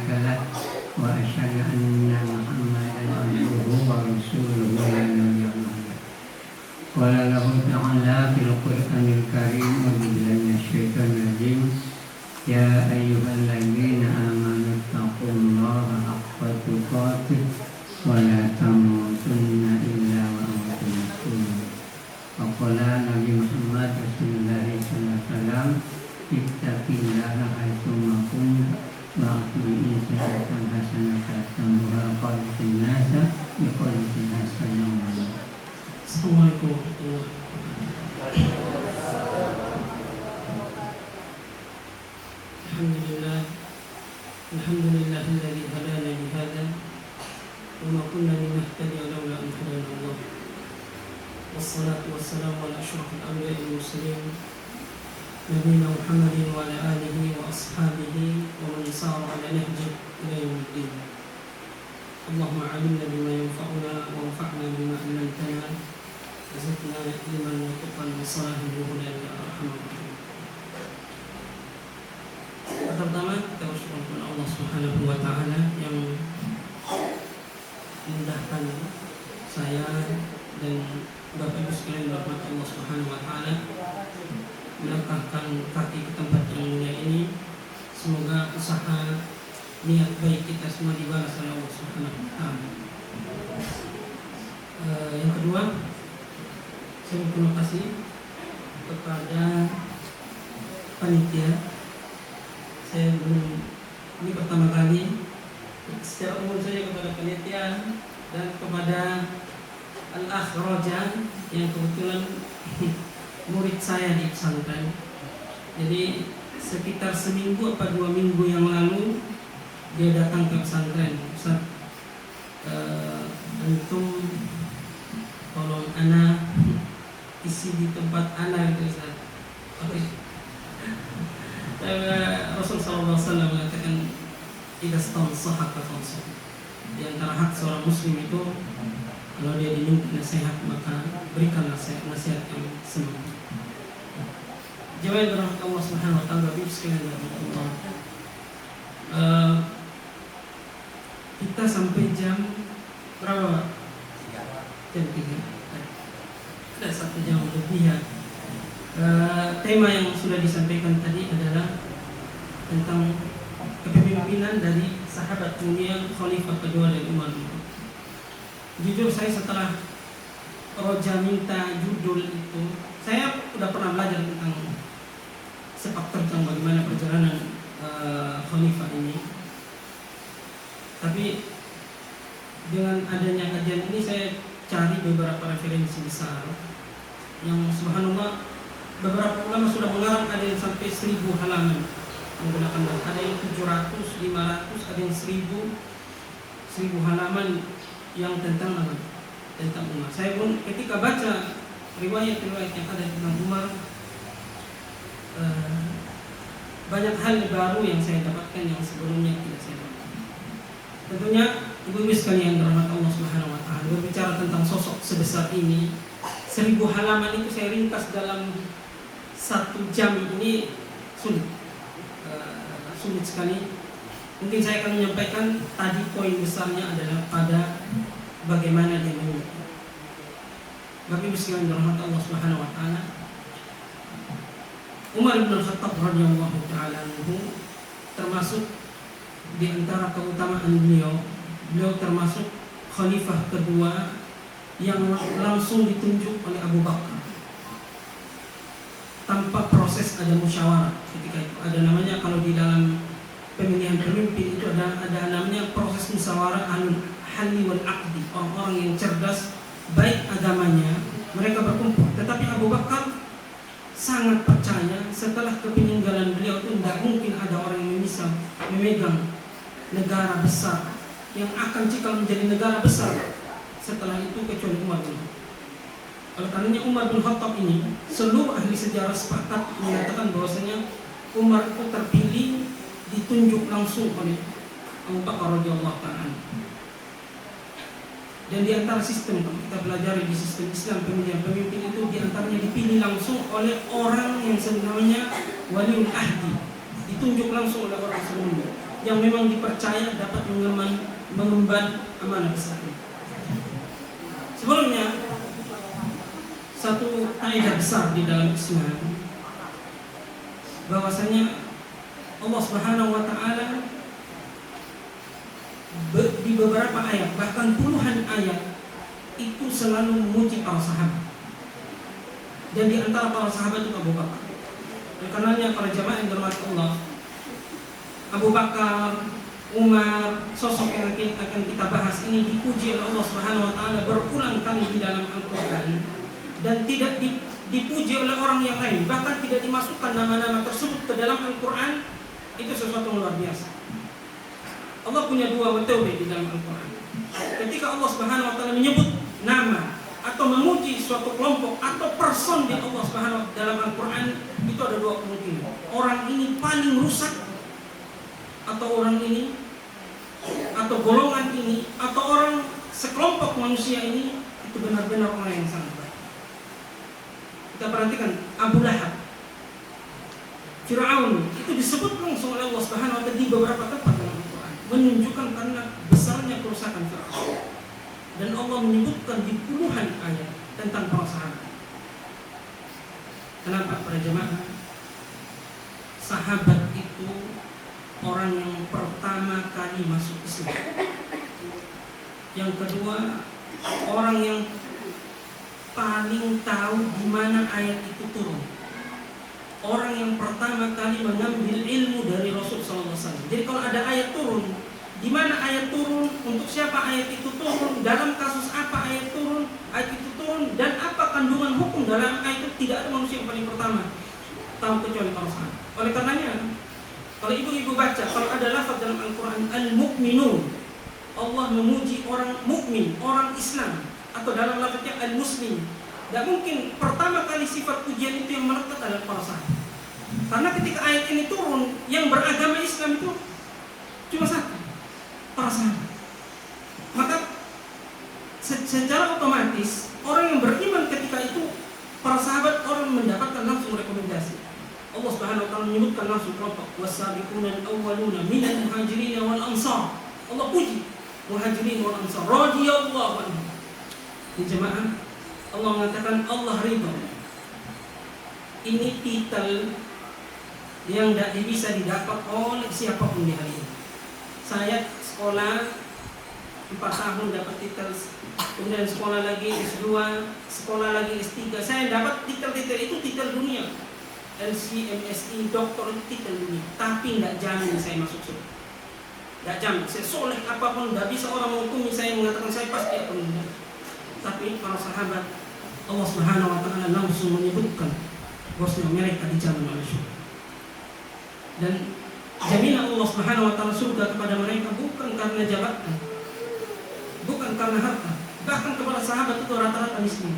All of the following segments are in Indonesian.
له وأشهد أن محمدا عبده ورسوله لا نبي بعده. قال له تعالى في القرآن الكريم أعوذ بالله من الشيطان الرجيم يا أيها الذين آمنوا اتقوا الله حق تقاته ولا تموتن إلا وأنتم مسلمون. وقال Nabi Muhammad Rasulullah SAW ittaqillaha haitsuma kunta wa'ti insa'atan hasanatan tambuha qalitin nasa biqalitin hasanatan. Assalamualaikum warahmatullahi wabarakatuh. Alhamdulillahilladzi hadana li hadza wa ma kunna linahtadiya laula an hadana Allah. Wassalatu wassalamu ala asyrafil anbiya'i wal mursalin nabiyina Muhammadin wa ala alihi wa ashabihi wa man sara ala nahjihi ila yaumiddin. Allahumma 'allimna bima yanfa'una wa anfa'na bima 'allamtana وزدنا علما وتقى وصلاحا وهدى يا ارحم الراحمين. Pertama kita bersyukur kepada Allah Subhanahu wa taala yang memudahkan saya dan Bapak Ibu sekalian rahmat Allah Subhanahu wa taala melangkahkan kaki ke tempat yang mulia ini. Semoga usaha niat baik kita semua dibalas oleh Allah Subhanahu wa taala. Yang kedua, saya berterima kasih kepada panitia. Saya ini pertama kali secara umum saja kepada panitia dan kepada Al-Akh Rojan yang kebetulan murid saya di pesantren. Jadi sekitar seminggu atau 2 minggu yang lalu dia datang ke pesantren. Ustaz, antum tolong ana isi di tempat anak itu Ustaz. Rasulullah SAW mengatakan idza stansahaka fansah. Di antara hak seorang muslim itu kalau dia diminta nasihat maka berikan nasihat yang senang. Jemaah rahmat Allah Subhanahu wa taala, Bapak sekalian rahmatullah. Kita sampai jam berapa? Jam 3. Ada 1 jam lebih ya. Tema yang sudah disampaikan tadi adalah tentang kepemimpinan dari sahabat mulia Khalifah kedua dari Umar. Jujur saya setelah Roja minta judul itu, saya sudah pernah belajar tentang sepak terjang bagaimana perjalanan Khalifah ini. Tapi dengan adanya kajian ini saya cari beberapa referensi besar yang subhanallah beberapa ulama sudah mengarang, ada yang sampai 1000 halaman menggunakan, ada yang 700, 500, ada yang 1000 halaman yang tentang apa? Tentang Umar. Saya pun ketika baca riwayat-riwayat yang ada tentang Umar, banyak hal baru yang saya dapatkan yang sebelumnya tidak saya dapatkan. Tentunya ibu-ibu sekalian rahmat Allah Subhanahu wa taala, berbicara tentang sosok sebesar ini, 1000 halaman itu saya ringkas dalam 1 jam ini sulit sekali. Mungkin saya akan menyampaikan tadi poin besarnya adalah pada bagaimana dia memimpin. Bapak Ibu sekalian rahmat Allah Subhanahu wa taala, Umar bin Khattab radhiyallahu taala anhu termasuk di antara keutamaan beliau termasuk khalifah kedua yang langsung ditunjuk oleh Abu Bakar tanpa proses ada musyawarah. Ketika itu ada namanya, kalau di dalam pemilihan pemimpin itu ada namanya proses musyawarah halli wal aqdi. Orang-orang yang cerdas baik agamanya mereka berkumpul. Tetapi Abu Bakar sangat percaya setelah kepeninggalan beliau itu tidak mungkin ada orang yang bisa memegang negara besar yang akan cikal menjadi negara besar setelah itu kecuali Umar bin Khattab. Oleh karenanya Umar bin Khattab ini, seluruh ahli sejarah sepakat mengatakan bahwasanya Umar itu terpilih, ditunjuk langsung oleh Abu Bakar radhiyallahu ta'ala. Dan di antara sistem, kalau kita belajar di sistem Islam pemilihan pemimpin itu, di antaranya dipilih langsung oleh orang yang namanya waliul ahdi, ditunjuk langsung oleh orang sebelumnya. yang memang dipercaya dapat mengemban amanah besar ini. Sebelumnya, satu kaidah besar di dalam Islam bahwasanya Allah Subhanahu wa taala di beberapa ayat, bahkan puluhan ayat, itu selalu memuji para sahabat. Dan di antara para sahabat itu Abu Bakar. Oleh karenanya para jamaah yang dirahmati Allah, Abu Bakar, Umar, sosok yang akan kita bahas ini dipuji oleh Allah Subhanahu wa taala berulang kali di dalam Al-Qur'an dan tidak dipuji oleh orang yang lain, bahkan tidak dimasukkan nama-nama tersebut ke dalam Al-Qur'an. Itu sesuatu yang luar biasa. Allah punya dua metode di dalam Al-Qur'an. Ketika Allah Subhanahu wa taala menyebut nama atau memuji suatu kelompok atau person di Allah Subhanahu wa taala dalam Al-Qur'an, itu ada dua kemungkinan. Orang ini paling rusak, atau orang ini, atau golongan ini, atau orang sekelompok manusia ini itu benar-benar orang yang sangat baik. Kita perhatikan Abu Lahab, Fir'aun, itu disebut langsung oleh Allah Subhanahu wa taala di beberapa tempat dalam Al-Qur'an, menunjukkan karena besarnya kerusakan Fir'aun. Dan Allah menyebutkan di puluhan ayat tentang para sahabat. Kenapa para jemaah? Sahabat itu orang yang pertama kali masuk Islam. Yang kedua, orang yang paling tahu di mana ayat itu turun. Orang yang pertama kali mengambil ilmu dari Rasul SAW. Jadi kalau ada ayat turun, di mana ayat turun, untuk siapa ayat itu turun, dalam kasus apa ayat itu turun, dan apa kandungan hukum dalam ayat itu, tidak ada manusia yang paling pertama tahu kecuali para sahabat. Oleh karenanya, kalau ibu-ibu baca, kalau ada lafaz dalam Al-Quran Al-Mu'minun, Allah memuji orang mukmin, orang Islam, atau dalam lafaznya Al-Muslim. Tidak mungkin pertama kali sifat pujian itu yang melekat adalah para sahabat. Karena ketika ayat ini turun, yang beragama Islam itu cuma satu, para sahabat. Maka secara otomatis orang yang beriman ketika itu para sahabat, orang mendapatkan langsung rekomendasi. Allah Subhanahu wa taala menyebutkan langsung kelompok wasabiqunal awwaluna minal muhajirin wal ansar. Allah puji muhajirin wal ansar radhiyallahu anhum. Di jemaah Allah mengatakan Allah ridha. Ini titel yang tidak bisa didapat oleh siapapun di hari ini. Saya sekolah 4 tahun dapat titel, kemudian sekolah lagi S2, sekolah lagi S3. Saya dapat titel-titel itu titel dunia. LC, MSI, doktor itu titel dunia. Tapi tidak jamin saya masuk surga. Tidak jamin. Saya soleh apapun, tidak bisa orang menghukumi saya, mengatakan saya pasti akan menang. Tapi para sahabat, Allah Subhanahu wa taala langsung menyebutkan bahwa mereka dijamin oleh surga. Dan jaminan Allah Subhanahu wa taala surga kepada mereka bukan karena jabatan, bukan karena harta. Bahkan kepada sahabat itu rata-rata miskin.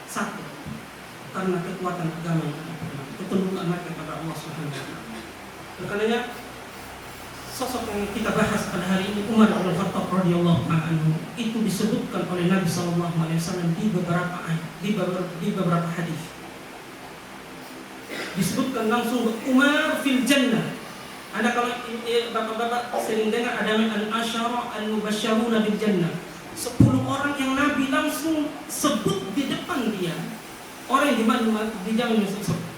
Satu, karena kekuatan agama yang ada, ketundukan mereka kepada Allah Subhanahu wa taala. Oleh karenanya sosok yang kita bahas pada hari ini, Umar bin Khattab radhiyallahu anhu, itu disebutkan oleh Nabi sallallahu alaihi wasallam di beberapa ayat, di beberapa hadis. Disebutkan langsung Umar fil jannah. Anda kalau bapak-bapak sering dengar ada al-asyara al-mubasysyaruna bil jannah. 10 orang yang Nabi langsung sebut di depan dia. Orang yang dijamin masuk surga.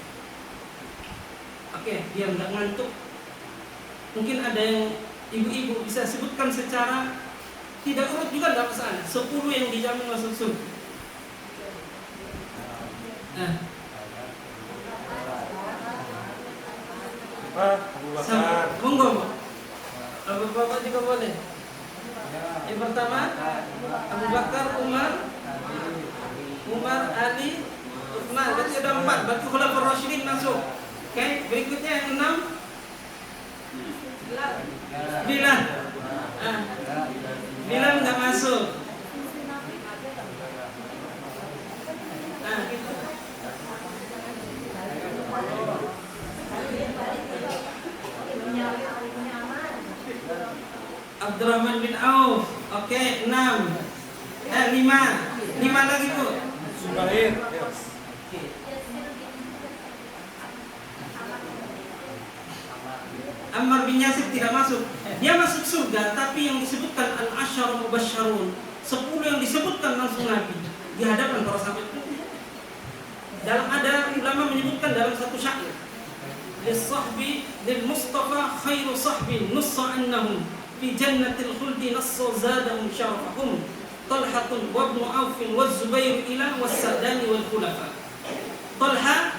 Oke, biar enggak ngantuk. Mungkin ada yang ibu-ibu bisa sebutkan secara tidak urut juga enggak masalah. 10 yang dijamin masuk surga. Abu Bakar. Monggo, Bapak juga boleh. Yang pertama Abu Bakar, Umar, Ali, Utsman. Berarti ada 4. Berarti Khulafaur Rasyidin masuk. Oke, berikutnya yang 6 Bilal. Bilal nggak masuk. Abdurrahman bin Auf. Oke, 6. 5 lagi, Bu. Zubair. Ammar bin Yasir tidak masuk. Dia masuk surga, tapi yang disebutkan al-asyara mubasysyarun, 10 yang disebutkan langsung Nabi di hadapan para sahabat. Dalam ada ulama menyebutkan dalam satu syair, lis-sahbi lil-mustafa khairu sahbin nussa annahum fi jannatil khuldi nassa zadahum syarafahum Talhatun wa ibnu Aufin wa Zubair ila was-Sa'dani wal khulafa. Talha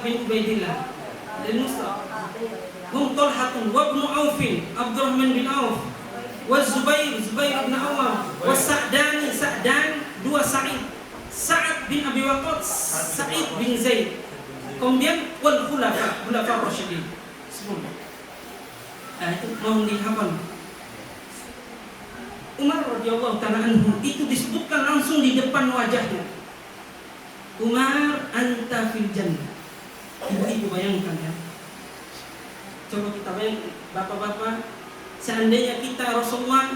bin Ubaidillah lil-Mustafa hum Talhatun wa ibnu Aufin Abdurrahman bin Auf wa Zubair bin Awam wa Sa'dani Sa'dan dua Sa'id Sa'ad bin Abi Waqqas Sa'id bin Zaid kemudian wal khulafa Rasyidin 10. Itu mohon dihafal. Umar radhiyallahu ta'ala anhu itu disebutkan langsung di depan wajahnya. Umar anta fil jannah. Ibu-ibu bayangkan ya. Coba kita bayangkan bapak-bapak, seandainya kita Rasulullah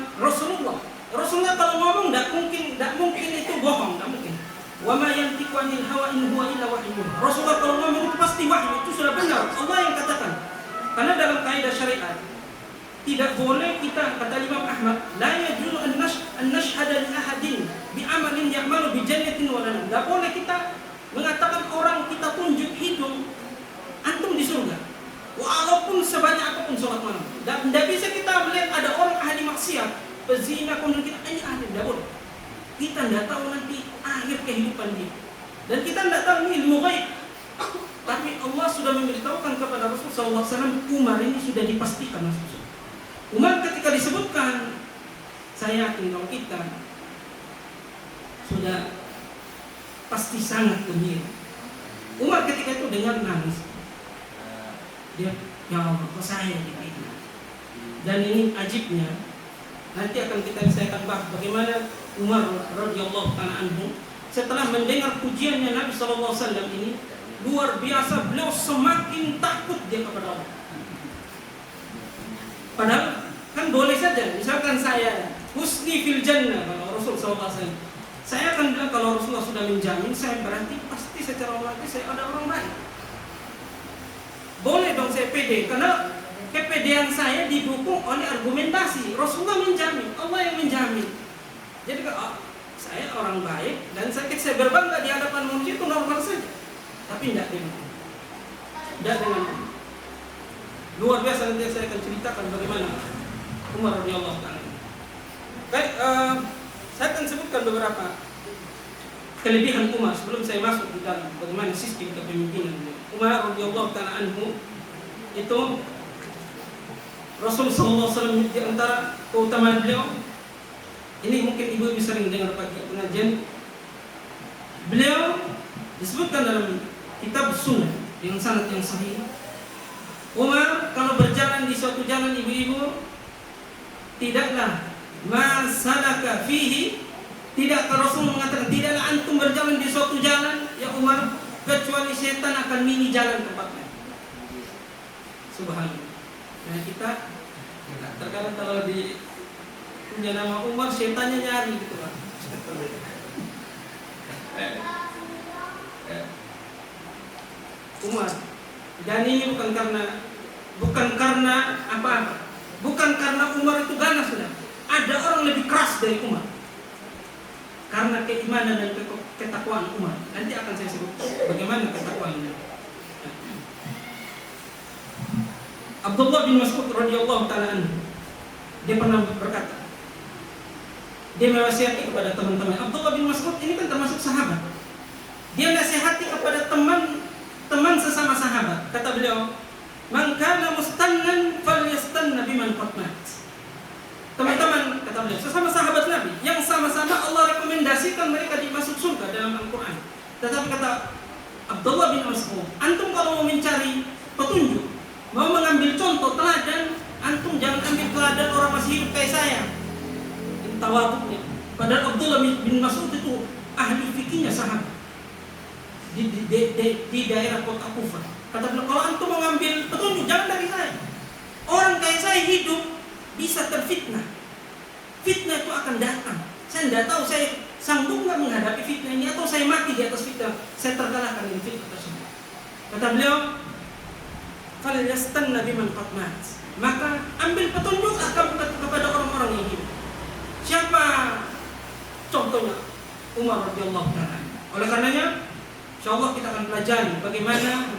kalau ngomong tidak mungkin itu bohong, tidak mungkin. Wa ma yantiqu 'anil hawa in huwa illa wahyun. Rasulullah kalau ngomong itu pasti wahyu, itu sudah benar. Allah yang katakan. Karena dalam kaidah syariat tidak boleh kita, kata Imam Ahmad, la yajuzu an nashhada li ahadin bi amalin ya'malu bi jannatin wa la. Enggak boleh kita mengatakan orang kita tunjuk hidung antum di surga. Walaupun sebanyak apapun sholat malam. Dan tidak bisa kita melihat ada orang ahli maksiat, pezina, kemudian kita ini ahli, tidak boleh. Kita tidak tahu nanti akhir kehidupan dia. Dan kita tidak tahu ilmu ghaib. Tapi Allah sudah memberitahukan kepada Rasulullah SAW, Umar ini sudah dipastikan masuk surga. Umar ketika disebutkan, saya yakin kalau kita sudah pasti sangat gembira. Umar ketika itu dengar nangis. Dia, ya Allah, kok saya dipilih. Dan ini ajibnya, nanti akan saya bahas bagaimana Umar radhiyallahu ta'ala anhu setelah mendengar pujiannya Nabi SAW ini, luar biasa, beliau semakin takut dia kepada Allah. Padahal kan boleh saja, misalkan saya husni fil jannah kalau Rasul SAW, saya akan bilang kalau Rasulullah sudah menjamin, saya berarti pasti secara otomatis saya ada orang baik. Boleh dong saya pede, karena kepedean saya didukung oleh argumentasi. Rasulullah menjamin, Allah yang menjamin. Jadi kalau saya orang baik dan saya berbangga di hadapan manusia itu normal saja. Tapi tidak dengan luar biasa. Nanti saya akan ceritakan bagaimana Umar radhiyallahu ta'ala. Baik, saya akan sebutkan beberapa kelebihan Umar sebelum saya masuk di dalam bagaimana sistem kepemimpinan beliau. Umar radhiyallahu ta'ala anhu itu Rasul sallallahu alaihi wasallam di antara keutamaan beliau. Ini mungkin ibu bisa sering dengar pagi pengajian. Beliau disebutkan dalam kitab sunnah yang sanad yang sahih. Umar kalau berjalan di suatu jalan, ibu-ibu, tidaklah masalaka fihi, tidak, Rasul mengatakan tidaklah antum berjalan di suatu jalan ya Umar kecuali setan akan mini jalan tempatnya. Subhanallah. Nah kita terkadang kalau di punya nama Umar, setannya nyari gitu Pak. Umar. Dan ini bukan karena apa-apa. Bukan karena Umar itu ganas sudah. Ada orang lebih keras dari Umar. Karena keimanan dan ketakwaan Umar. Nanti akan saya sebut bagaimana ketakwaannya. Abdullah bin Mas'ud radhiyallahu ta'ala anhu, dia pernah berkata, dia mewasiati kepada teman-teman. Abdullah bin Mas'ud ini kan termasuk sahabat. Dia nasihati kepada teman sesama sahabat. Kata beliau, "Man kana mustannan falyastanna biman qad mat." Teman-teman, kata beliau, sesama sahabat Nabi yang sama-sama Allah rekomendasikan mereka dimasuk surga dalam Al-Quran. Tetapi kata Abdullah bin Mas'ud, antum kalau mau mencari petunjuk, mau mengambil contoh teladan, antum jangan ambil teladan orang masih hidup kayak saya. Tawaduknya. Padahal Abdullah bin Mas'ud itu ahli fikihnya sahabat di daerah kota Kufah. Kata beliau, kalau antum mengambil petunjuk jangan dari saya. Orang kayak saya hidup bisa terfitnah. Fitnah itu akan datang. Saya tidak tahu saya sanggup nggak menghadapi fitnah ini, atau saya mati di atas fitnah. Saya terkalahkan dengan fitnah tersebut. Kata beliau, falyastanna biman qad mat. Maka ambil petunjuk kepada orang-orang yang hidup. Siapa contohnya? Umar radhiyallahu taala. Oleh karenanya, insyaallah kita akan pelajari bagaimana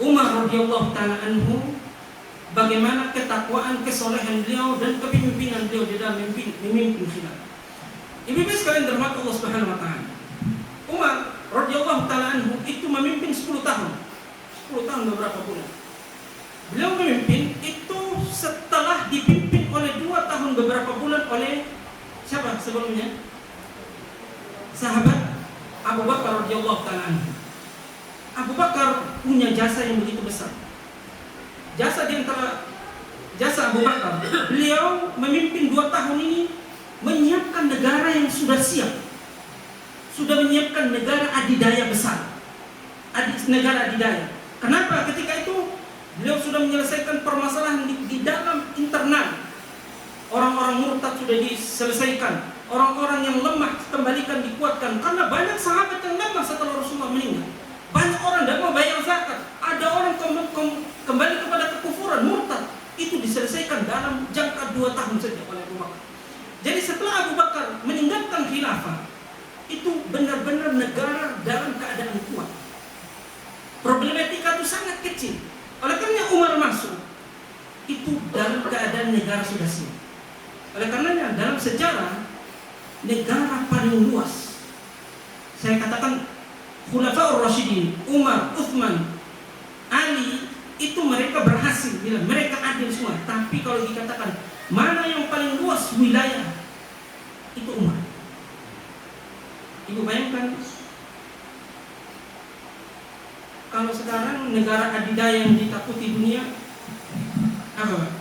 Umar radhiyallahu taala anhu, bagaimana ketakwaan, kesolehan beliau dan kepemimpinan beliau di dalam memimpin khilafah. Ibu-ibu sekalian dirahmati Allah Subhanahu wa taala. Umar radhiyallahu taala anhu itu memimpin 10 tahun. 10 tahun beberapa bulan. Beliau memimpin itu setelah dipimpin oleh 2 tahun beberapa bulan oleh siapa sebelumnya? Sahabat Abu Bakar radhiyallahu taala anhu. Abu Bakar punya jasa yang begitu besar. Jasa di antara jasa Abu Bakar, beliau memimpin 2 tahun ini menyiapkan negara yang sudah siap. Sudah menyiapkan negara adidaya besar. Negara adidaya. Kenapa? Ketika itu beliau sudah menyelesaikan permasalahan di dalam internal. Orang-orang murtad sudah diselesaikan. Orang-orang yang lemah kembalikan, dikuatkan. Karena banyak sahabat yang lemah setelah Rasulullah meninggal. Banyak orang tidak mau bayar zakat. Ada orang kembali kepada kekufuran, murtad. Itu diselesaikan dalam jangka 2 tahun saja oleh Abu Bakar. Jadi setelah Abu Bakar meninggalkan khilafah, itu benar-benar negara dalam keadaan kuat. Problematika itu sangat kecil. Oleh karena Umar masuk, itu dalam keadaan negara sudah siap. Oleh karenanya dalam sejarah negara paling luas, saya katakan Khulafaur Rasyidin, Umar, Uthman, Ali, itu mereka berhasil, mereka adil semua. Tapi kalau dikatakan mana yang paling luas wilayah, itu Umar. Ibu bayangkan kalau sekarang negara adidaya yang ditakuti dunia apa Pak?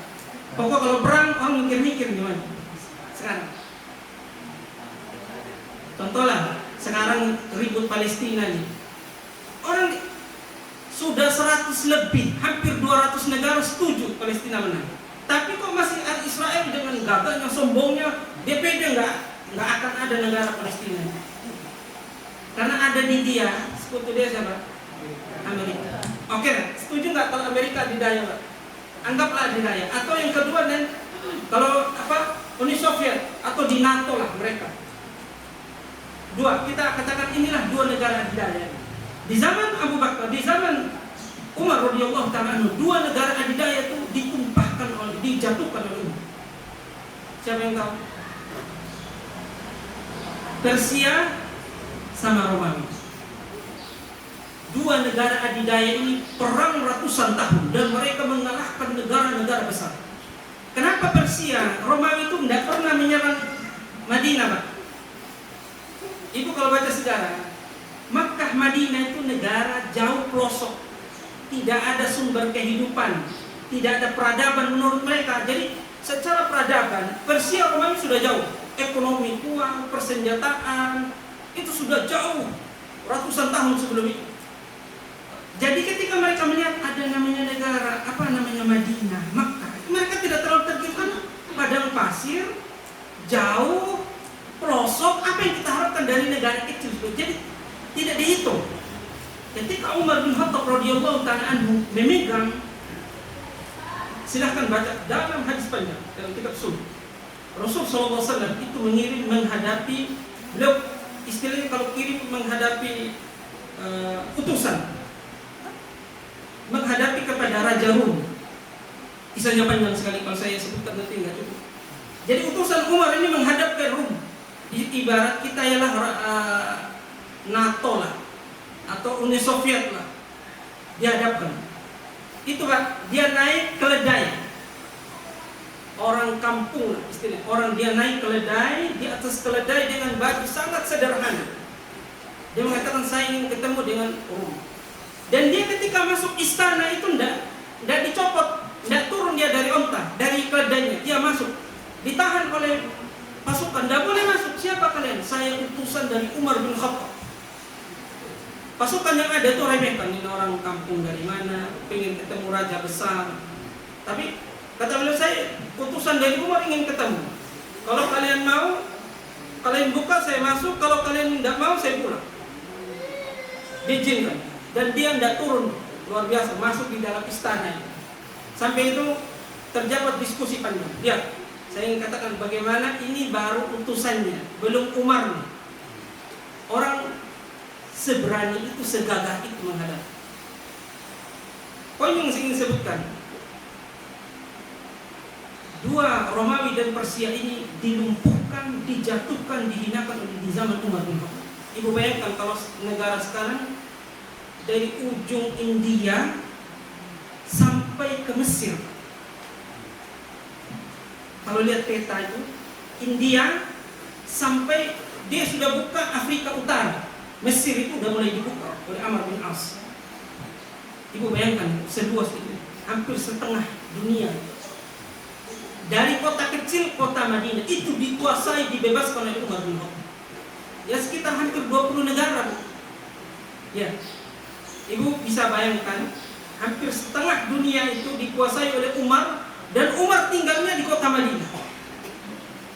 Pokok kalau perang orang mikir-mikir gimana sekarang. Contohlah sekarang ribut Palestina nih, orang sudah 100 lebih, hampir 200 negara setuju Palestina menang. Tapi kok masih Israel dengan gagahnya, sombongnya, DPD nggak akan ada negara Palestina. Karena ada di dia, sekutu dia siapa? Amerika. Oke, setuju nggak kalau Amerika adidaya, Pak? Anggaplah adidaya. Atau yang kedua, dan kalau Uni Soviet atau di NATO lah mereka. Dua, kita katakan inilah 2 negara adidaya. Di zaman Abu Bakar, di zaman Umar radhiyallahu taala, 2 negara adidaya itu dijatuhkan oleh Umar. Siapa yang tahu? Persia sama Romawi. 2 negara adidaya ini perang ratusan tahun dan mereka mengalahkan negara-negara besar. Kenapa Persia, Romawi itu tidak pernah menyerang Madinah, Pak? Ibu kalau baca sejarah, Makkah Madinah itu negara jauh pelosok, tidak ada sumber kehidupan, tidak ada peradaban menurut mereka. Jadi secara peradaban Persia Romawi sudah jauh, ekonomi kuat, persenjataan itu sudah jauh ratusan tahun sebelum itu. Jadi ketika mereka melihat ada namanya negara Madinah, Makkah, mereka tidak terlalu terkejut. Padang pasir, jauh, pelosok, apa yang kita harapkan dari negara kecil. Jadi tidak dihitung. Ketika Umar bin Khattab radhiyallahu taala anhu memegang, silahkan baca dalam hadis panjang dalam kitab Sunnah. Rasul SAW itu mengirim menghadapi, beliau istilahnya kalau kirim menghadapi utusan, menghadapi kepada Raja Rum. Kisahnya panjang sekali, kalau saya sebutkan nanti nggak cukup. Jadi utusan Umar ini menghadap ke Rum. Ibarat kita ialah NATO lah, atau Uni Soviet lah, dihadapkan. Itu Pak, dia naik keledai. Orang kampung lah istilah. Orang dia naik keledai, di atas keledai dengan baju sangat sederhana. Dia mengatakan saya ingin ketemu dengan Rum. Dan dia ketika masuk istana itu tidak dicopot, tidak turun dia dari onta, dari keledainya, dia masuk, ditahan oleh pasukan, tidak boleh masuk. Siapa kalian? Saya utusan dari Umar bin Khattab. Pasukan yang ada itu remehkan, ini orang kampung dari mana, ingin ketemu raja besar. Tapi kata beliau, saya utusan dari Umar ingin ketemu. Kalau kalian mau, kalian buka, saya masuk. Kalau kalian tidak mau, saya pulang. Diizinkan. Dan dia tidak turun luar biasa, masuk di dalam istana. Sampai itu terdapat diskusi panjang. Lihat, saya ingin katakan bagaimana ini baru utusannya, belum Umar. Orang seberani itu, segagah itu menghadap. Poin yang saya ingin sebutkan, dua Romawi dan Persia ini dilumpuhkan, dijatuhkan, dihinakan di zaman Umar bin Khattab. Ibu bayangkan kalau negara sekarang dari ujung India sampai ke Mesir. Kalau lihat peta itu, India sampai dia sudah buka Afrika Utara. Mesir itu sudah mulai dibuka oleh Amr bin As. Ibu bayangkan seluas itu, hampir setengah dunia. Dari kota kecil, kota Madinah itu dikuasai, dibebaskan oleh Umar bin Khattab. Ya sekitar hampir 20 negara. Ya, ibu bisa bayangkan hampir setengah dunia itu dikuasai oleh Umar, dan Umar tinggalnya di kota Madinah.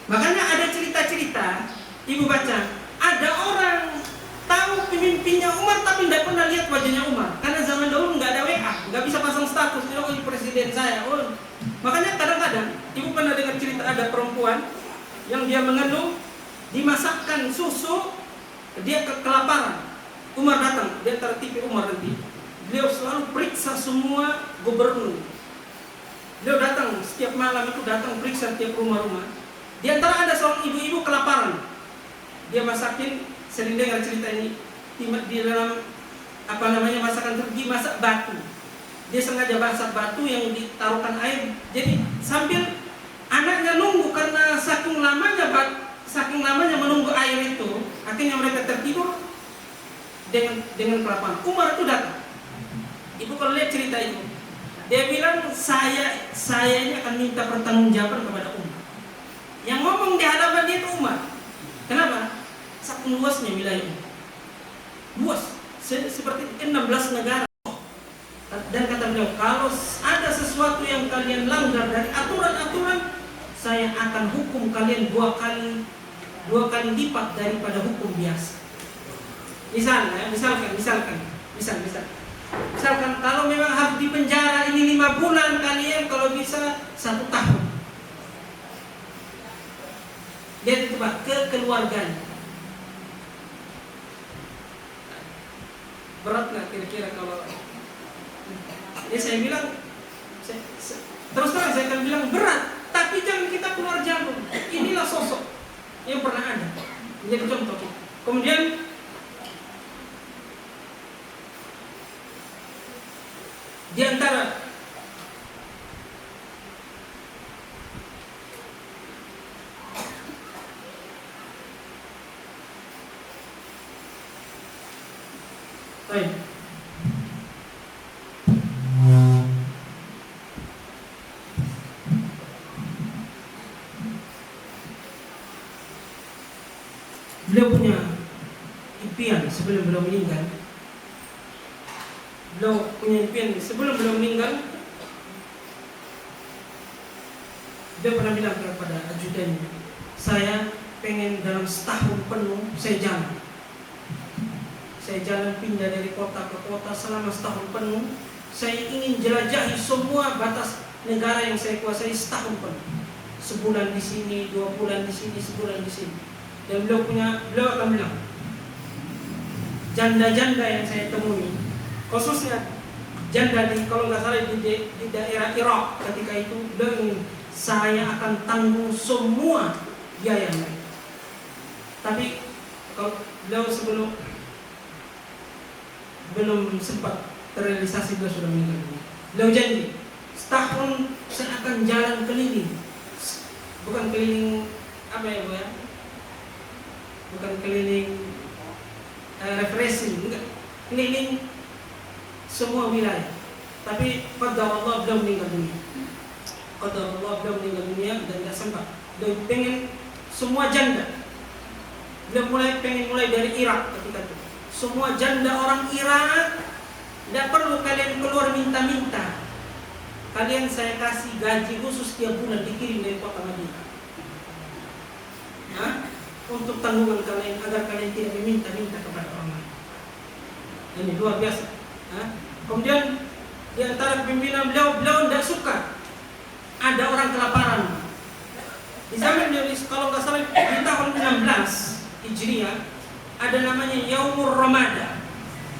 Makanya ada cerita-cerita, ibu baca, ada orang tahu pemimpinnya Umar tapi tidak pernah lihat wajahnya Umar, karena zaman dahulu nggak ada WA, nggak bisa pasang status, oh ini presiden saya. Oh, makanya kadang-kadang ibu pernah dengar cerita ada perempuan yang dia mengeluh, dimasakkan susu, dia kelaparan. Umar datang, dia tertipu Umar nanti. Beliau selalu periksa semua gubernur. Beliau datang setiap malam itu, datang periksa tiap rumah-rumah. Di antara ada seorang ibu-ibu kelaparan. Dia masakin, sering dengar cerita ini, di dalam masakan Turki, masak batu. Dia sengaja masak batu yang ditaruhkan air. Jadi sambil anaknya nunggu, karena saking lamanya menunggu air itu, akhirnya mereka tertidur dengan kelaparan. Umar itu datang. Ibu kalau lihat cerita itu, dia bilang saya ini akan minta pertanggungjawaban kepada Umar. Yang ngomong di hadapan dia itu Umar. Kenapa? Saking luasnya wilayahnya. Luas, seperti 16 negara. Dan kata beliau, kalau ada sesuatu yang kalian langgar dari aturan-aturan, saya akan hukum kalian dua kali lipat daripada hukum biasa. Misalkan kalau memang harus dipenjara ini 5 bulan, kalian kalau bisa 1 tahun. Lihat itu Pak, kekeluargaan. Berat nggak kira-kira kalau? Ya saya bilang, terus terang saya akan bilang berat. Tapi jangan kita keluar jalur. Inilah sosok yang pernah ada. Menjadi contoh. Kemudian di antara beliau punya impian sebelum beliau meninggal. Sebelum beliau meninggal, dia pernah bilang kepada ajudannya, saya pengen dalam setahun penuh saya jalan pindah dari kota ke kota selama setahun penuh. Saya ingin jelajahi semua batas negara yang saya kuasai setahun penuh. Sebulan di sini, 2 bulan di sini, sebulan di sini. Dan beliau akan bilang, janda-janda yang saya temui, khususnya janda kalau nggak salah di daerah Irak ketika itu, saya akan tanggung semua biaya mereka. Tapi kalau beliau belum sempat terrealisasi, beliau sudah meninggal. Beliau janji, setahun saya akan jalan keliling, bukan keliling Bu ya, bukan keliling refreshing, enggak, keliling semua wilayah. Tapi qadarullah beliau meninggal dunia. Dan tidak sempat. Beliau pengen semua janda. Beliau pengen mulai dari Irak ketika itu. Semua janda orang Irak, tidak perlu kalian keluar minta-minta. Kalian saya kasih gaji khusus tiap bulan dikirim dari kota Madinah. Untuk tanggungan kalian, agar kalian tidak meminta-minta kepada orang lain. Ini luar biasa. Kemudian di antara pimpinan beliau tidak suka ada orang kelaparan. Di zaman beliau, kalau nggak salah di tahun 16 Hijriah, ada namanya Yaumur Ramada.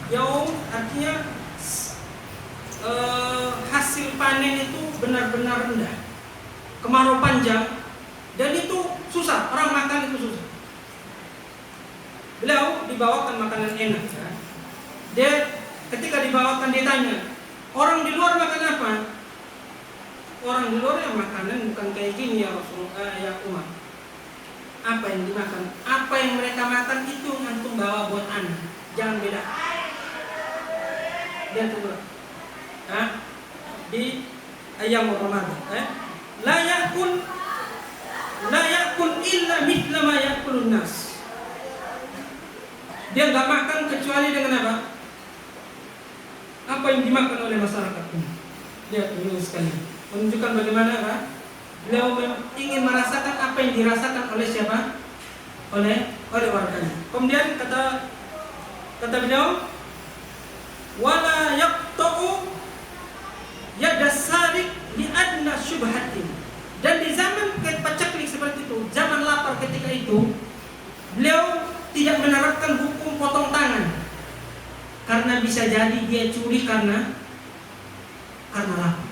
Yaum artinya hasil panen itu benar-benar rendah, kemarau panjang, dan itu susah, orang makan itu susah. Beliau dibawakan makanan enak ya. Dia ketika dibawakan dia tanya, orang di luar makan apa? Orang di luar yang makanan bukan kayak gini ya Rasulullah, ya Umar. Apa yang dimakan? Apa yang mereka makan itu antum bawa buat anak. Jangan beda. Dia tunggu. Di ayam Ramadan. La yakun illa mithla ma yakulun nas. Dia nggak makan kecuali dengan apa? Apa yang dimakan oleh masyarakat ini. Lihat dulu sekali. Menunjukkan bagaimana Pak beliau ingin merasakan apa yang dirasakan oleh siapa? Oleh warganya. Kemudian kata beliau, wala yaqta'u yadasarik li adna syubhatin. Dan di zaman pacaklik seperti itu, zaman lapar ketika itu, beliau tidak menerapkan hukum potong tangan. Karena bisa jadi dia curi karena lapar.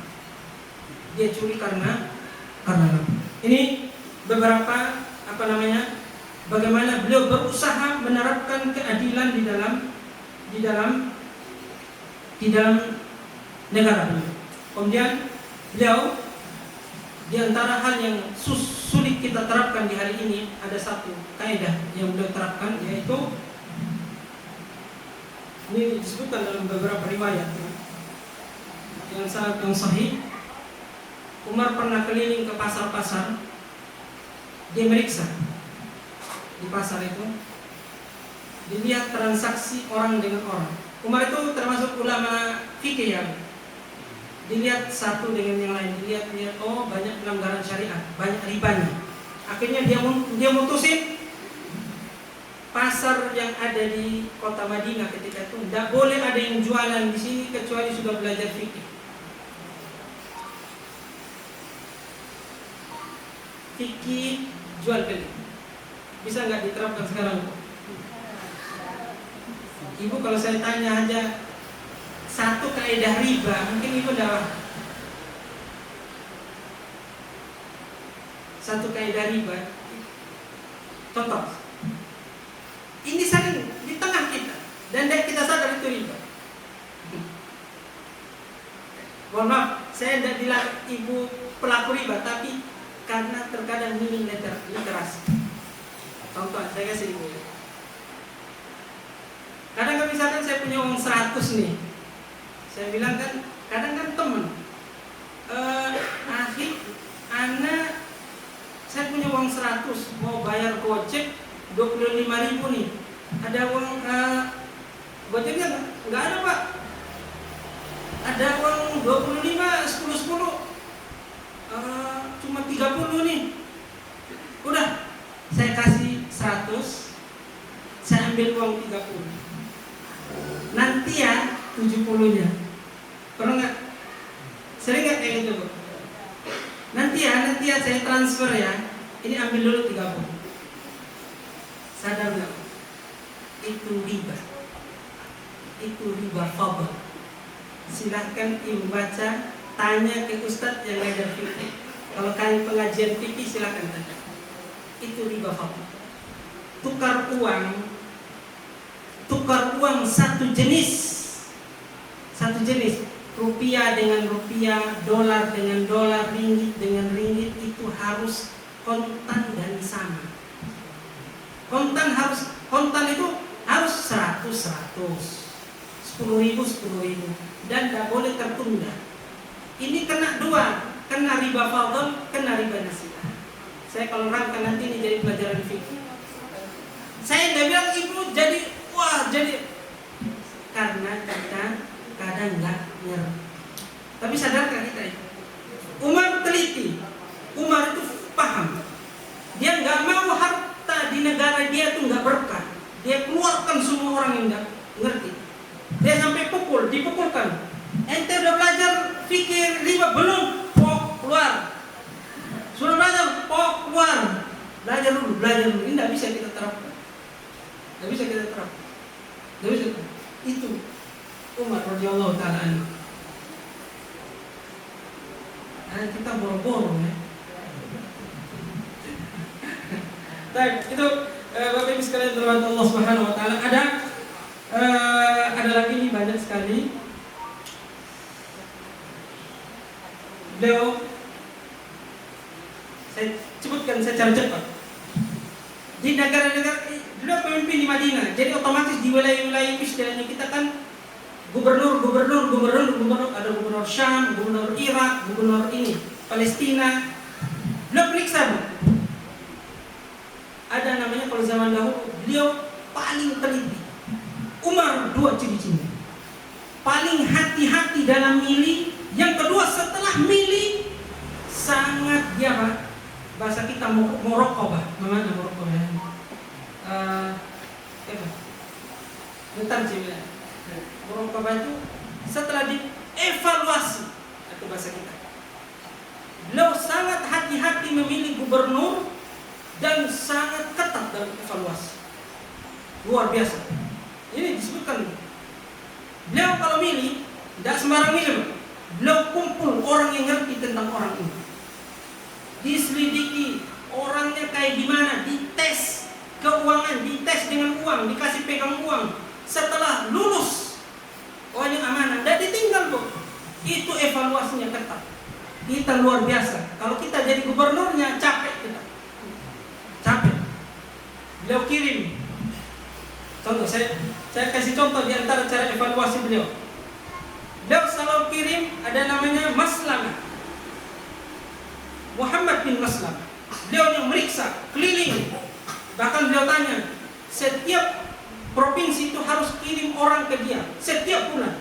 Dia curi karena lapar. Ini beberapa bagaimana beliau berusaha menerapkan keadilan di dalam negara beliau. Kemudian beliau di antara hal yang sulit kita terapkan di hari ini, ada satu kaidah yang beliau terapkan, yaitu ini disebutkan dalam beberapa riwayat yang sahih. Umar pernah keliling ke pasar-pasar, dia meriksa di pasar itu, dilihat transaksi orang dengan orang. Umar itu termasuk ulama fikih ya. Dilihat satu dengan yang lain, dilihat oh banyak pelanggaran syariat, banyak ribanya. Akhirnya dia mutusin pasar yang ada di kota Madinah ketika itu tidak boleh ada yang jualan di sini kecuali sudah belajar fikih. Fikih jual beli bisa nggak diterapkan sekarang? Ibu kalau saya tanya aja satu kaidah riba, mungkin ibu udah satu kaidah riba contoh. Ini sering di tengah kita dan kita sadar itu riba. Mohon maaf, saya tidak bilang ibu pelaku riba, tapi karena terkadang minim literasi. Contoh, saya kasih ibu. Kadang misalkan saya punya uang 100 nih, saya bilang kan, kadang kan temen, anak, saya punya uang 100, mau bayar gojek 25.000 nih, ada uang gojeknya nggak ada Pak, ada uang 25, 10, cuma 30 nih, udah saya kasih 100, saya ambil uang 30, nanti ya 70-nya, pernah nggak? Sering nggak kayak gitu Bu? Nanti ya saya transfer ya, ini ambil dulu 30. Sadar nggak? Itu riba. Itu riba fadl. Silahkan ibu baca, tanya ke ustadz yang ngajar fikih. Kalau kalian pengajian fikih silahkan tanya. Itu riba fadl. Tukar uang satu jenis, rupiah dengan rupiah, dolar dengan dolar, ringgit dengan ringgit, itu harus kontan dan sama. Kontan itu harus 100, 10.000, dan tidak boleh tertunda. Ini kena dua, kena riba fadl, kena riba nasilah. Saya kalau rangka nanti ini jadi pelajaran fikih. Saya tidak bilang ibu jadi karena kita kadang nggak ngerti. Tapi sadarkah kita itu? Umar teliti, Umar itu paham. Dia nggak mau harta di negara dia itu nggak berkah. Dia keluarkan semua orang yang nggak ngerti. Dia sampai dipukulkan. Baik, itu Bapak Ibu sekalian terhormat Allah Subhanahu wa taala. Ada lagi nih banyak sekali. Beliau, saya sebutkan secara cepat. Di negara-negara, beliau pemimpin di Madinah. Jadi otomatis di wilayah-wilayah istilahnya kita kan gubernur. Ada gubernur Syam, gubernur Irak, gubernur ini Palestina. Beliau periksa. Ada namanya kalau zaman dahulu, beliau paling teliti. Umar dua ciri-ciri. Paling hati-hati dalam milih. Yang kedua setelah milih sangat dia bahasa kita muraqabah. Mana muraqabah? Bentar cewek. Muraqabah itu setelah dievaluasi itu bahasa kita. Beliau sangat hati-hati memilih gubernur dan sangat ketat dalam evaluasi. Luar biasa. Ini disebutkan. Beliau kalau milih tidak sembarang milih. Beliau kumpul orang yang ngerti tentang orang ini. Diselidiki orangnya kayak gimana, dites keuangan, dites dengan uang, dikasih pegang uang. Setelah lulus, oh ini amanah, dan ditinggal tuh. Itu evaluasinya ketat. Kita luar biasa. Kalau kita jadi gubernurnya capek kita. Capek. Beliau kirim. Contoh, saya kasih contoh di antara cara evaluasi beliau. Beliau selalu kirim ada namanya Maslamah. Muhammad bin Maslamah. Beliau yang meriksa, keliling. Bahkan beliau tanya, setiap provinsi itu harus kirim orang ke dia setiap bulan.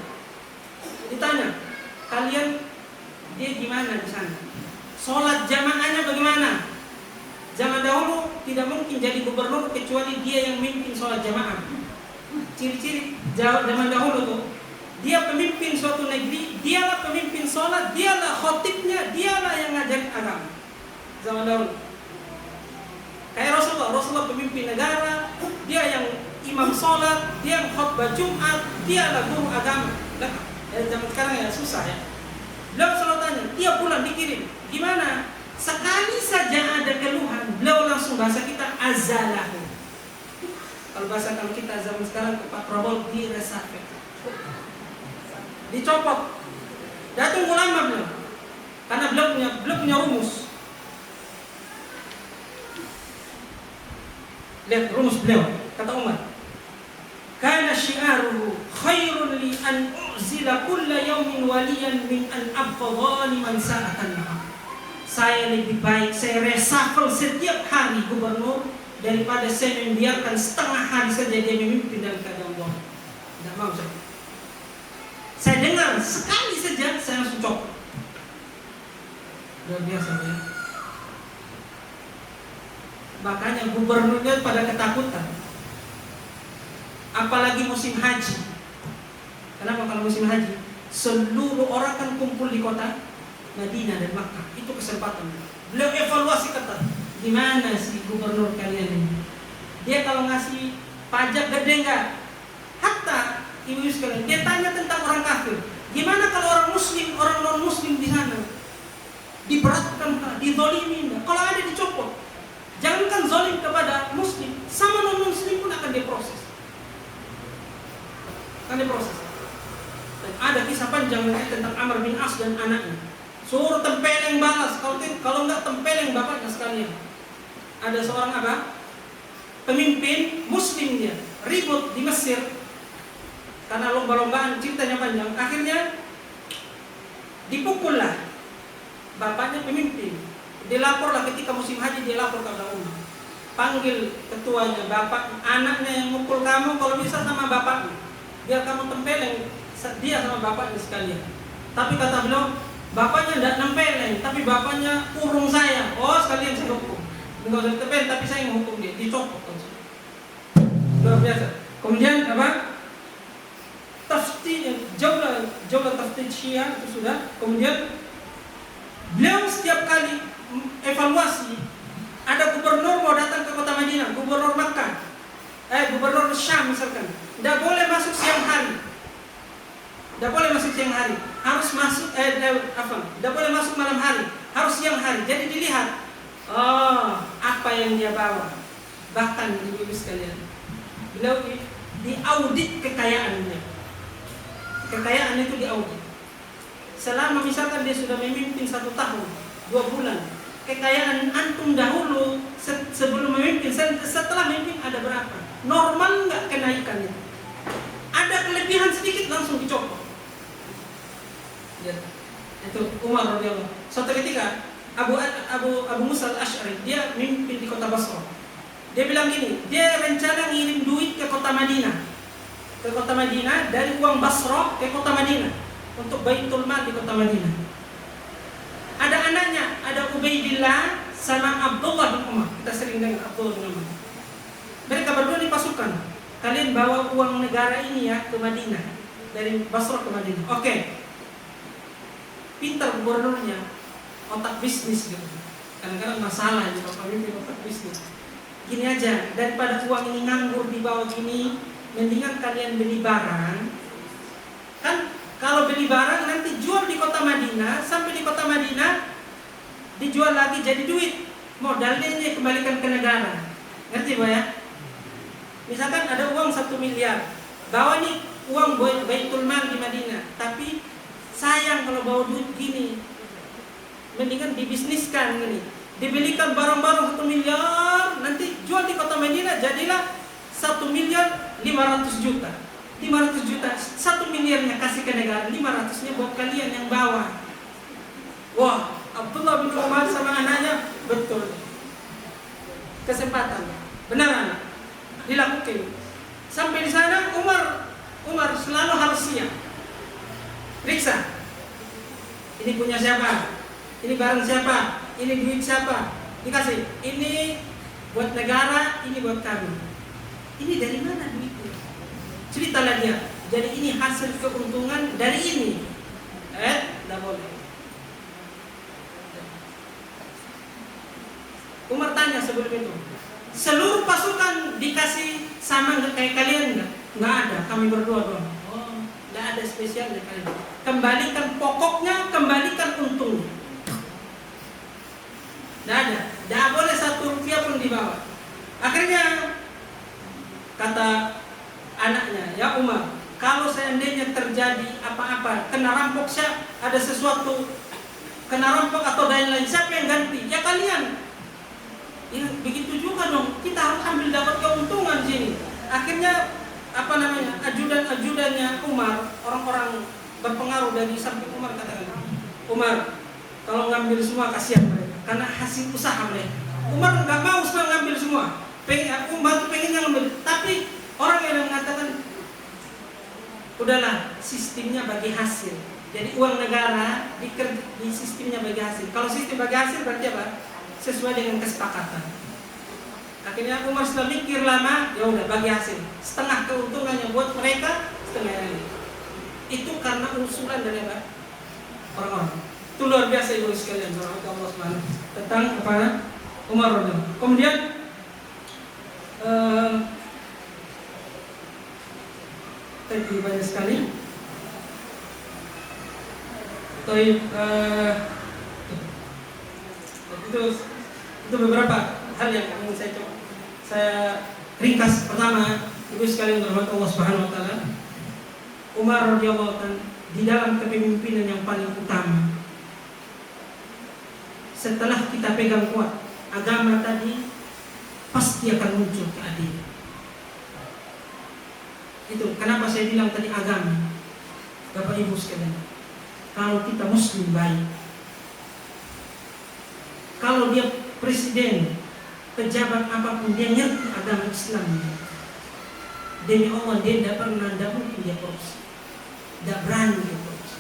Ditanya, kalian dia gimana di sana? Sholat jamaahnya bagaimana? Zaman dahulu tidak mungkin jadi gubernur kecuali dia yang memimpin sholat jamaah. Ciri-ciri zaman dahulu tuh, dia pemimpin suatu negeri, dialah pemimpin sholat, dialah khotibnya, dialah yang ngajarin agama. Zaman dahulu. Kayak Rasulullah pemimpin negara, dia yang imam sholat, dia yang khutbah Jumat, dialah guru agama. Zaman sekarang ya susah ya. Beliau selalu tanya, tiap bulan dikirim. Gimana? Sekali saja ada keluhan, beliau langsung bahasa kita azalahu. Kalau bahasa kalau kita zaman sekarang ke Pak Prabowo diresafek. Dicopot. Datang ulama beliau. Karena beliau punya rumus. Lihat rumus beliau, kata Umar. Kana syi'aruhu khairun li an u'zila kulla yawmin waliyan min an abqa zaliman sa'atan ma'a. Saya lebih baik saya reshuffle setiap hari gubernur daripada saya membiarkan setengah hari saja dia memimpin dalam keadaan bohong. Tidak mau saya. Saya dengar sekali saja saya langsung copot. Luar biasa ya. Makanya gubernurnya pada ketakutan. Apalagi musim haji. Kenapa kalau musim haji? Seluruh orang kan kumpul di kota Madinah dan Makkah. Itu kesempatan. Beliau evaluasi ketat. Gimana sih gubernur kalian ini? Dia kalau ngasih pajak gede enggak? Hatta ibu sekalian, dia tanya tentang orang kafir. Gimana kalau orang muslim, orang non muslim di sana? Diberatkan kah? Dizolimi enggak? Kalau ada dicopot. Jangankan zolim kepada muslim, sama non muslim pun akan diproses. Akan diproses. Dan ada kisah panjang tentang Amr bin As dan anaknya. Suruh tempeleng balas, kalau enggak tempeleng bapaknya sekalian. Ada seorang pemimpin muslim dia, ribut di Mesir karena lomba-lombaan, ceritanya panjang. Akhirnya dipukullah bapaknya pemimpin. Dilaporlah ketika musim haji, dia lapor kepada Umar. Panggil ketuanya, bapak, anaknya yang mukul kamu kalau bisa sama bapaknya. Biar kamu tempeleng dia sama bapaknya sekalian. Tapi kata beliau, bapaknya tidak nempeleng, tapi bapaknya urung saya. Oh, sekalian saya hukum. Enggak usah ditempeleng, tapi saya yang hukum dia, dicopot. Luar biasa. Kemudian jauh tafsir Syiah itu sudah. Kemudian beliau setiap kali evaluasi, ada gubernur mau datang ke kota Madinah, gubernur Makkah, gubernur Syam misalkan, tidak boleh masuk siang hari. Tidak boleh masuk siang hari, harus masuk tidak boleh masuk malam hari, harus siang hari. Jadi dilihat, apa yang dia bawa. Bahkan ibu-ibu sekalian, beliau diaudit kekayaannya. Kekayaan itu diaudit. Selama misalkan dia sudah memimpin 1 tahun, 2 bulan, kekayaan antum dahulu sebelum memimpin, setelah memimpin ada berapa? Normal nggak kenaikan itu? Ada kelebihan sedikit langsung dicopot. Ya. Itu Umar radhiyallahu. Suatu ketika Abu Musa al-Asy'ari dia memimpin di kota Basra. Dia bilang gini, dia rencana ngirim duit ke kota Madinah. Ke kota Madinah dari uang Basra ke kota Madinah untuk Baitul Mal di kota Madinah. Ada anaknya, ada Ubaidillah sama Abdullah bin Umar. Kita sering dengar Abdullah bin Umar. Mereka berdua di pasukan. Kalian bawa uang negara ini ya ke Madinah, dari Basra ke Madinah. Oke. Pintar gubernurnya, otak bisnis gitu. Kadang-kadang masalah ya kalau pemimpin otak bisnis. Gini aja, daripada uang ini nganggur di bawah gini, mendingan kalian beli barang. Kan kalau beli barang nanti jual di kota Madinah, sampai di kota Madinah dijual lagi jadi duit. Modalnya kembalikan ke negara. Ngerti Pak ya? Misalkan ada uang 1 miliar, bawa nih uang Baitul Mal di Madinah, tapi sayang kalau bawa duit gini, mendingan dibisniskan gini, dibelikan barang-barang 1 miliar, nanti jual di kota Madinah jadilah 1 miliar 500 juta. 500 juta, 1 miliarnya kasih ke negara, 500-nya buat kalian yang bawa. Wah, Abdullah bin Umar sama anaknya betul. Kesempatan, beneran dilakukan. Sampai di sana Umar selalu harus siap. Periksa. Ini punya siapa? Ini barang siapa? Ini duit siapa? Dikasih. Ini buat negara, ini buat kami. Ini dari mana duitnya? Ceritalah dia. Jadi ini hasil keuntungan dari ini. Tidak boleh. Umar tanya sebelum itu, seluruh pasukan dikasih sama kayak kalian enggak? Enggak ada, kami berdua doang. Oh, enggak ada spesial dari kalian. Kembalikan pokoknya, kembalikan untungnya. Enggak ada, enggak boleh 1 rupiah pun dibawa. Akhirnya kata anaknya, ya Umar, kalau seandainya terjadi apa-apa, kena rampok ada sesuatu, kena rampok atau lain-lain, siapa yang ganti? Ya kalian. Ya, begitu juga dong, kita harus ambil dapat keuntungan sini. Akhirnya ajudan-ajudannya Umar, orang-orang berpengaruh dari samping Umar katakan, Umar, kalau ngambil semua kasihan mereka, karena hasil usaha mereka. Umar nggak mau semua ngambil semua, Umar tuh pengennya ngambil, tapi orang yang mengatakan, udahlah sistemnya bagi hasil. Jadi uang negara di sistemnya bagi hasil. Kalau sistem bagi hasil berarti apa? Sesuai dengan kesepakatan. Akhirnya Umar setelah mikir lama, ya udah bagi hasil. Setengah keuntungannya buat mereka, setengah ini. Itu karena usulan dari orang-orang. Itu luar biasa ibu sekalian, Allah Subhanahu tentang apa? Umar radhiyallahu. Kemudian tadi banyak sekali. Itu beberapa hal yang ingin saya ringkas. Pertama, ibu sekalian berhormat Allah Subhanahu wa taala, Umar radhiyallahu anhu di dalam kepemimpinan yang paling utama. Setelah kita pegang kuat agama tadi, pasti akan muncul keadilan. Itu kenapa saya bilang tadi agama. Bapak Ibu sekalian, kalau kita muslim baik, kalau dia presiden, pejabat apapun, dia ngerti agama Islam, demi Allah dia tidak mungkin dia korupsi, tidak berani dia korupsi.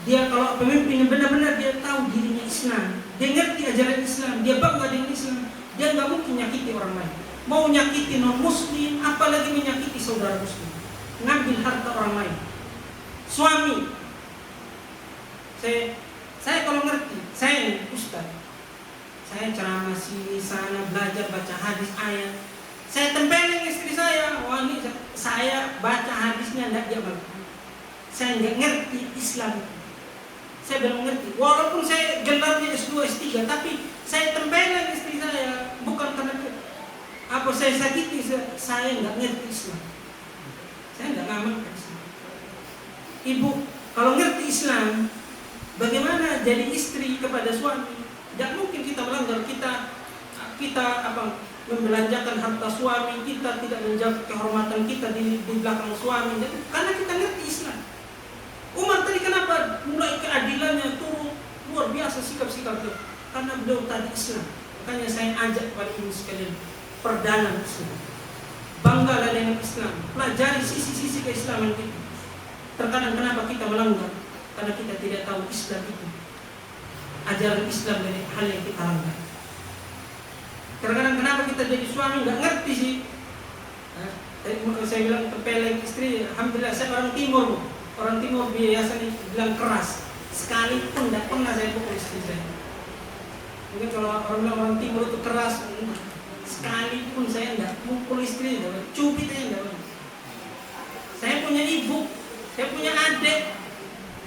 Dia kalau pemimpin yang benar-benar dia tahu dirinya Islam, dia ngerti ajaran Islam, dia bangga dengan Islam, dia nggak mungkin nyakiti orang lain. Mau nyakiti non muslim, apalagi menyakiti saudara muslim, ngambil harta orang lain. Suami, saya kalau ngerti, saya ustaz, saya ceramah sini sana, belajar baca hadis ayat, saya tempelin istri saya, wah ini saya baca hadisnya tidak dia balik. Saya nggak ngerti Islam, saya belum ngerti. Walaupun saya gelarnya S2 S3, tapi saya tempelin istri saya bukan karena Kalau saya sakiti, saya nggak ngerti Islam. Saya nggak ngamalkan Islam. Ibu, kalau ngerti Islam, bagaimana jadi istri kepada suami? Tidak mungkin kita melanggar, kita membelanjakan harta suami, kita tidak menjaga kehormatan kita di belakang suami, karena kita ngerti Islam. Umar tadi kenapa mulai keadilannya turun luar biasa sikap-sikap dia? Karena beliau tadi Islam. Makanya saya ajak pada ibu sekalian, perdana Islam. Banggalah dengan Islam, pelajari sisi-sisi keislaman kita. Terkadang kenapa kita melanggar? Karena kita tidak tahu Islam itu, ajaran Islam dari hal yang kita langgar. Kadang-kadang kenapa kita jadi suami nggak ngerti sih? Saya bilang tempeleng istri, alhamdulillah saya orang timur, Bu. Orang timur biasanya bilang keras. Sekalipun tidak pernah saya pukul istri saya. Mungkin kalau orang bilang orang timur itu keras, sekalipun saya tidak pukul istri, cubit aja enggak. Saya punya ibu, saya punya adik,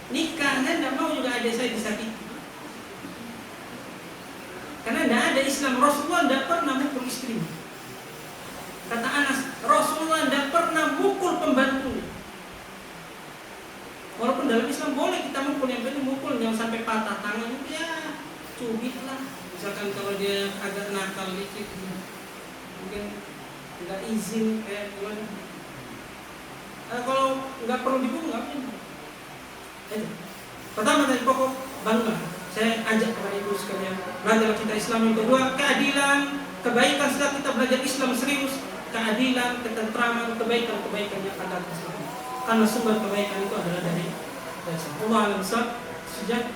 nikah, saya tidak mau juga adik saya disakiti. Karena tidak ada Islam. Rasulullah tidak pernah mukul istrinya. Kata Anas, Rasulullah tidak pernah mukul pembantunya. Walaupun dalam Islam boleh kita mukul, yang penting mukul jangan sampai patah tangan, ya cubit lah. Misalkan kalau dia agak nakal dikit, mungkin nggak izin kayak gimana. Kalau nggak perlu dipukul nggak apa-apa. Pertama dari pokok bangga. Saya ajak kepada ibu sekalian, belajar kita Islam. Yang kedua, keadilan, kebaikan. Setelah kita belajar Islam serius, keadilan, ketentraman, kebaikan yang ada di Islam. Karena sumber kebaikan itu adalah dari Allah. Sejak